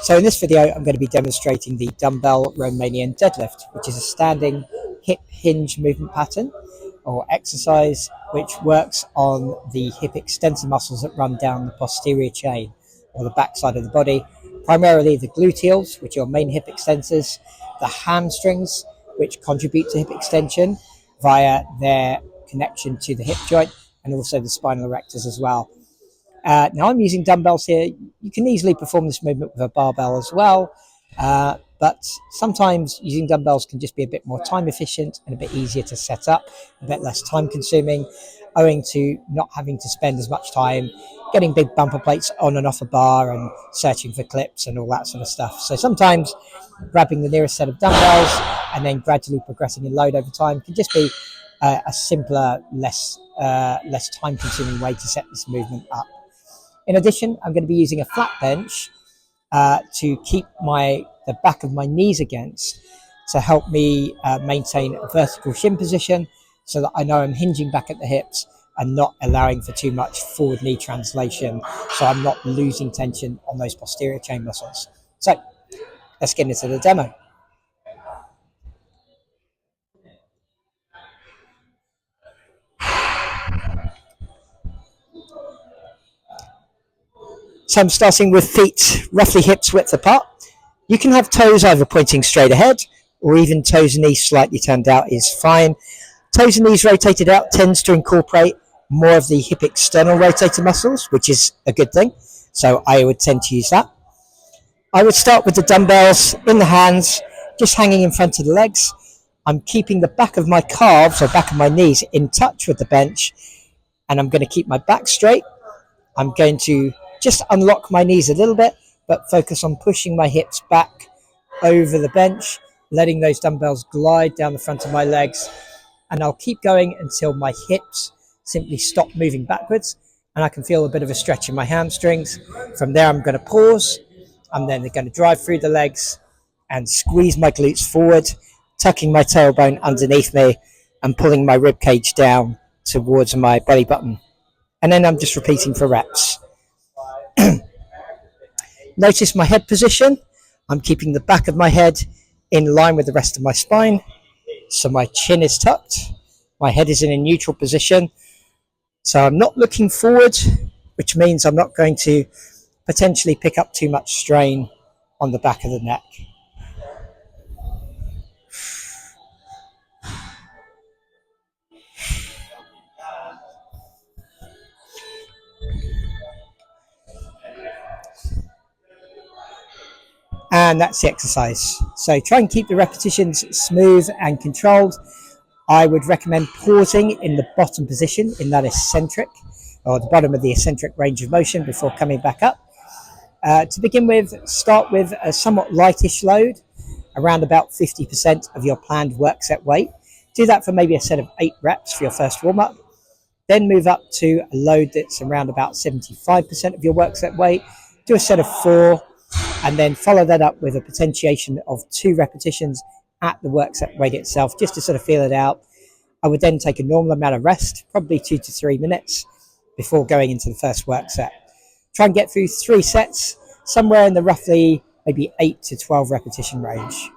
So in this video, I'm going to be demonstrating the Dumbbell Romanian Deadlift, which is a standing hip hinge movement pattern or exercise which works on the hip extensor muscles that run down the posterior chain or the back side of the body, primarily the gluteals, which are your main hip extensors, the hamstrings, which contribute to hip extension via their connection to the hip joint, and also the spinal erectors as well. Now I'm using dumbbells here. You can easily perform this movement with a barbell as well, but sometimes using dumbbells can just be a bit more time efficient and a bit easier to set up, a bit less time consuming, owing to not having to spend as much time getting big bumper plates on and off a bar and searching for clips and all that sort of stuff. So sometimes grabbing the nearest set of dumbbells and then gradually progressing in load over time can just be a simpler, less time consuming way to set this movement up. In addition, I'm going to be using a flat bench to keep the back of my knees against, to help me maintain a vertical shin position so that I know I'm hinging back at the hips and not allowing for too much forward knee translation, so I'm not losing tension on those posterior chain muscles. So let's get into the demo. So I'm starting with feet roughly hips width apart. You can have toes either pointing straight ahead or even toes and knees slightly turned out is fine. Toes and knees rotated out tends to incorporate more of the hip external rotator muscles, which is a good thing. So I would tend to use that. I would start with the dumbbells in the hands, just hanging in front of the legs. I'm keeping the back of my calves or back of my knees in touch with the bench, and I'm going to keep my back straight. I'm going to just unlock my knees a little bit, but focus on pushing my hips back over the bench, letting those dumbbells glide down the front of my legs. And I'll keep going until my hips simply stop moving backwards and I can feel a bit of a stretch in my hamstrings. From there, I'm going to pause. I'm then going to drive through the legs and squeeze my glutes forward, tucking my tailbone underneath me and pulling my rib cage down towards my belly button. And then I'm just repeating for reps. Notice my head position. I'm keeping the back of my head in line with the rest of my spine. So my chin is tucked. My head is in a neutral position. So I'm not looking forward, which means I'm not going to potentially pick up too much strain on the back of the neck. And that's the exercise. So try and keep the repetitions smooth and controlled. I would recommend pausing in the bottom position, in that eccentric, or the bottom of the eccentric range of motion before coming back up. To begin with, start with a somewhat lightish load, around about 50% of your planned work set weight. Do that for maybe a set of 8 reps for your first warm-up. Then move up to a load that's around about 75% of your work set weight. Do a set of 4. And then follow that up with a potentiation of 2 repetitions at the work set weight itself, just to sort of feel it out. I would then take a normal amount of rest, probably 2 to 3 minutes before going into the first work set. Try and get through 3 sets, somewhere in the roughly maybe 8 to 12 repetition range.